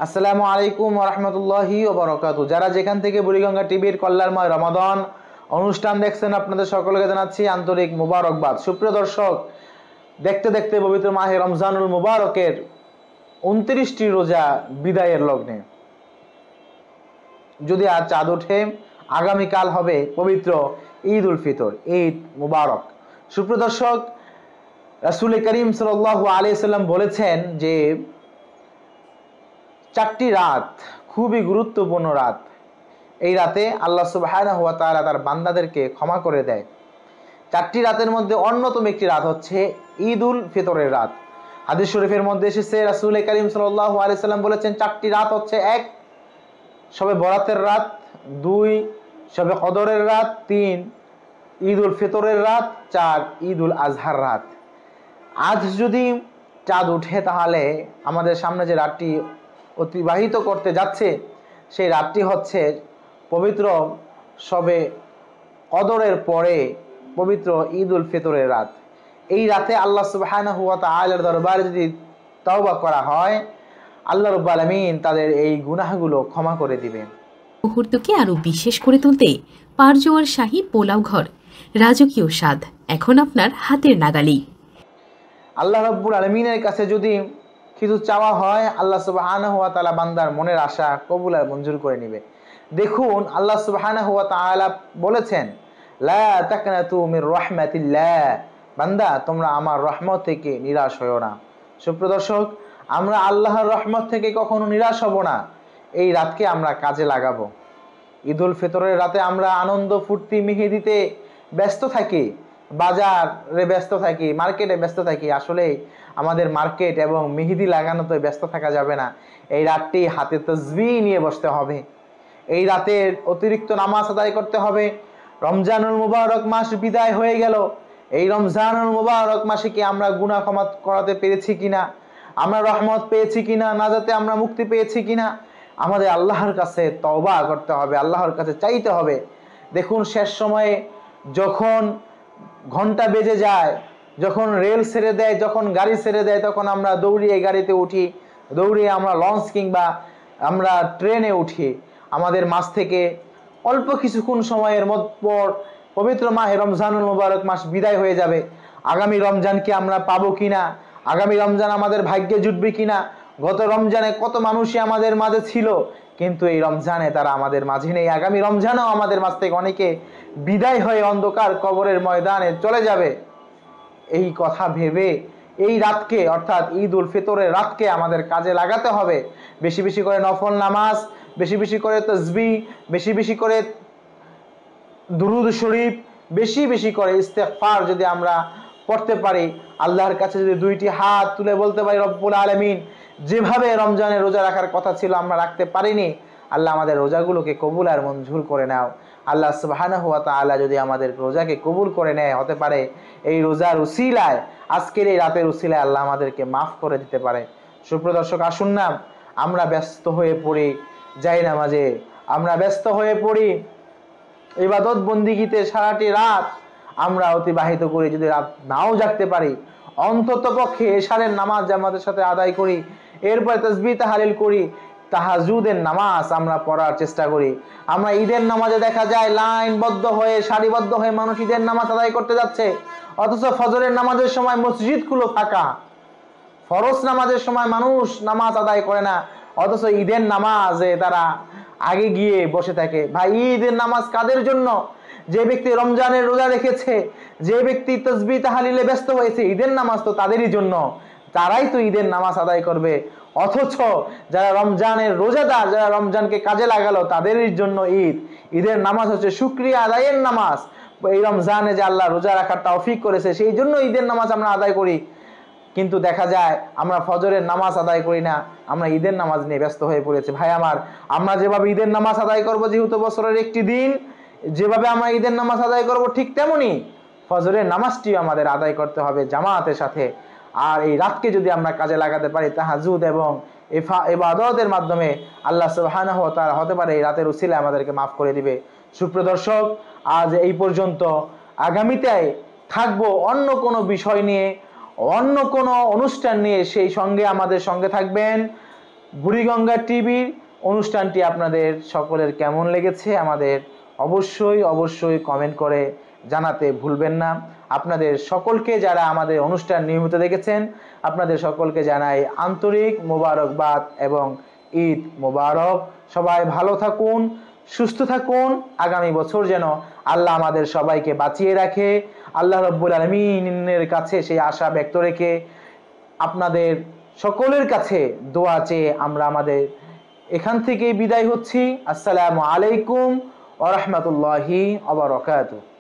আসসালামু আলাইকুম ওয়া রাহমাতুল্লাহি ওয়া বারাকাতুহু। যারা যেখান থেকে বুড়িগঙ্গা টিভির কল্যাণময় রমাদান অনুষ্ঠান দেখছেন, আপনাদের সকলকে জানাচ্ছি আন্তরিক মুবারকবাদ। সুপ্রিয় দর্শক, দেখতে দেখতে পবিত্র মাহে রমজানুল মুবারকের 29টি রোজা বিদায়ের লগ্নে। যদি আজ চাঁদ ওঠে, আগামীকাল হবে পবিত্র ঈদ উল ফিতর, ঈদ মুবারক। সুপ্রিয় দর্শক, রাসূল করিম সাল্লাল্লাহু আলাইহি সাল্লাম বলেছেন যে 4টি রাত খুবই গুরুত্বপূর্ণ রাত। এই রাতে আল্লাহ সুবহানাহু ওয়া তাআলা তার বান্দাদেরকে ক্ষমা করে দেয়। 4টি রাতের মধ্যে অন্যতম একটি রাত হচ্ছে ঈদ উল ফিতরের রাত। হাদিস শরীফের মধ্যে এসেছে, রাসূল করিম সাল্লাল্লাহু আলাইহি সাল্লাম বলেছেন 4টি রাত হচ্ছে: 1 শবে বরাতের রাত, 2 শবে কদরের রাত, 3 ঈদ উল ফিতরের রাত, 4 ঈদ উল আজহার রাত। আজ যদি চাঁদ উঠে, তাহলে আমাদের সামনে যে রাতটি অতিবাহিত করতে যাচ্ছে, সেই রাতটি হচ্ছে পবিত্র শবে কদরের পরে পবিত্র ঈদ উল ফিতরের রাত। এই রাতে আল্লাহ সুবহানাহু ওয়া তাআলার দরবারে যদি তওবা করা হয়, আল্লাহ রাব্বুল আলামিন তাদের এই গুনাহগুলো ক্ষমা করে দিবেন। মুহূর্তকে আরো বিশেষ করে তুলতে পারজোয়ার শাহী পোলাও ঘর, রাজকীয় স্বাদ এখন আপনার হাতের নাগালেই। আল্লাহ রাব্বুল আলামিনের কাছে যদি কিছু চাওয়া হয়, আল্লাহ সুবহানাহু ওয়া তাআলা বান্দার মনের আশা কবুল আর মঞ্জুর করে নেবে। দেখুন, আল্লাহ সুবহানাহু ওয়া তাআলা বলেছেন, লা তাকনাতু মির রাহমাতিল্লাহ, বান্দা তোমরা আমার রহমত থেকে নিরাশ হয়ো না। সুপ্রিয় দর্শক, আমরা আল্লাহর রহমত থেকে কখনো নিরাশ হব না। এই রাতকে আমরা কাজে লাগাবো। ঈদ উল ফিতরের রাতে আমরা আনন্দ ফুর্তি মেহেদিতে ব্যস্ত থাকি, বাজারে ব্যস্ত থাকি, মার্কেটে ব্যস্ত থাকি। আসলে আমাদের মার্কেট এবং মেহেদি লাগানোতে ব্যস্ত থাকা যাবে না। এই রাতটি হাতে তাসবিহ নিয়ে বসতে হবে। এই রাতের অতিরিক্ত নামাজ আদায় করতে হবে। রমজানুল মুবারক মাস বিদায় হয়ে গেল। এই রমজানুল মুবারক মাসে কি আমরা গুনাহ ক্ষমা করাতে পেরেছি কিনা, আমরা রহমত পেয়েছি কিনা, নাজাতে আমরা মুক্তি পেয়েছি কিনা, আমাদের আল্লাহর কাছে তওবা করতে হবে, আল্লাহর কাছে চাইতে হবে। দেখুন, শেষ সময়ে যখন ঘন্টা বেজে যায়, যখন রেল ছেড়ে দেয়, যখন গাড়ি ছেড়ে দেয়, তখন আমরা দৌড়িয়ে গাড়িতে উঠি, দৌড়িয়ে আমরা লঞ্চ কিংবা আমরা ট্রেনে উঠি। আমাদের মাঝ থেকে অল্প কিছুক্ষণ সময়ের পর পবিত্র মাহে রমজানুল মুবারক মাস বিদায় হয়ে যাবে। আগামী রমজান কি আমরা পাবো কিনা, আগামী রমজান আমাদের ভাগ্যে জুটবে কিনা। গত রমজানে কত মানুষই আমাদের মাঝে ছিল, কিন্তু এই রমজানে তারা আমাদের মাঝে নেই। আগামী রমজানেও আমাদের মাঝ থেকে অনেকে বিদায় হয়ে অন্ধকার কবরের ময়দানে চলে যাবে। এই কথা ভেবে এই রাতকে, অর্থাৎ ঈদ উল ফিতরের রাতকে আমাদের কাজে লাগাতে হবে। বেশি বেশি করে নফল নামাজ, বেশি বেশি করে তাসবিহ, বেশি বেশি করে দুরুদ শরীফ, বেশি বেশি করে ইস্তেগফার যদি আমরা পড়তে পারি, আল্লাহর কাছে যদি 2টি হাত তুলে বলতে পারি, রব্বুল আলামিন, যেভাবে রমজানে রোজা রাখার কথা ছিল আমরা রাখতে পারিনি, আল্লাহ আমাদের রোজাগুলোকে কবুল আর মঞ্জুর করে নাও। আল্লাহ সুবহানাহু ওয়া তাআলা যদি আমাদের রোজাকে কবুল করে নেয়, হতে পারে এই রোজার উসিলায়, আজকের এই রাতের উসিলায় আল্লাহ আমাদেরকে মাফ করে দিতে পারে। সুপ্রিয় দর্শক, আসুন না আমরা ব্যস্ত হয়ে পড়ি জায়নামাজে, আমরা ব্যস্ত হয়ে পড়ি ইবাদত বন্দিগিতে, সারাটি রাত আমরা অতিবাহিত করি। যদি রাত নাও জাগতে পারি, অন্তত পক্ষে এশারের নামাজ জামাতের সাথে আদায় করি, এরপর তাসবিহ তাহলিল করি, তাহাজ্জুদের নামাজ আমরা পড়ার চেষ্টা করি। আমরা ঈদের নামাজে দেখা যায় লাইনবদ্ধ হয়ে, সারিবদ্ধ হয়ে মানুষ ঈদের নামাজ আদায় করতে যাচ্ছে, অথচ ফজরের নামাজের সময় মসজিদগুলো ফাঁকা। ফরজ নামাজের সময় মানুষ নামাজ আদায় করে না, অথচ ঈদের নামাজে তারা আগে গিয়ে বসে থাকে। ভাই, ঈদের নামাজ কাদের জন্য? যে ব্যক্তি রমজানের রোজা রেখেছে, যে ব্যক্তি তাসবিহ তাহলিলে ব্যস্ত হয়েছে, ঈদের নামাজ তো তাদেরই জন্য, তারাই তো ঈদের নামাজ আদায় করবে। অথচ যারা রমজানের রোজাদার, যারা রমজানকে কাজে লাগালো, তাদেরই জন্য ঈদ। ঈদের নামাজ হচ্ছে শুকরিয়া আদায়ের নামাজ। এই রমজানে যে আল্লাহ রোজা রাখার তৌফিক করেছে, সেই জন্য ঈদের নামাজ আমরা আদায় করি। কিন্তু দেখা যায় আমরা ফজরের নামাজ আদায় করি না, আমরা ঈদের নামাজ নিয়ে ব্যস্ত হয়ে পড়েছি। ভাই আমার, আমরা যেভাবে ঈদের নামাজ আদায় করব, যেহেতু বছরের একটি দিন, যেভাবে আমরা ঈদের নামাজ আদায় করব, ঠিক তেমনি ফজরের নামাজটিও আমাদের আদায় করতে হবে জামাতের সাথে। আর এই রাতকে যদি আমরা কাজে লাগাতে পারি তাহাজ্জুদ এবং ইবাদতের মাধ্যমে, আল্লাহ সুবহানাহু ওয়া তাআলা হতে পারে এই রাতের উসিলায় আমাদেরকে মাফ করে দিবে। সুপ্রিয় দর্শক, আজ এই পর্যন্ত। আগামীতে থাকবো অন্য কোনো বিষয় নিয়ে, অন্য কোনো অনুষ্ঠান নিয়ে। সেই সঙ্গে আমাদের সঙ্গে থাকবেন। বুড়িগঙ্গা টিভির অনুষ্ঠানটি আপনাদের সকলের কেমন লেগেছে আমাদের অবশ্যই কমেন্ট করে জানাতে ভুলবেন না। আপনাদের সকলকে, যারা আমাদের অনুষ্ঠান নিয়মিত দেখেছেন, আপনাদের সকলকে জানাই আন্তরিক মোবারকবাদ এবং ঈদ মোবারক। সবাই ভালো থাকুন, সুস্থ থাকুন। আগামী বছর যেন আল্লাহ আমাদের সবাইকে বাঁচিয়ে রাখে, আল্লাহ রাব্বুল আলামিনের কাছে সেই আশা ব্যক্ত রেখে আপনাদের সকলের কাছে দোয়া চেয়ে আমরা আমাদের এখান থেকে বিদায় হচ্ছি। আসসালামু আলাইকুম ওয়া রাহমাতুল্লাহি ওয়া বারাকাতুহু।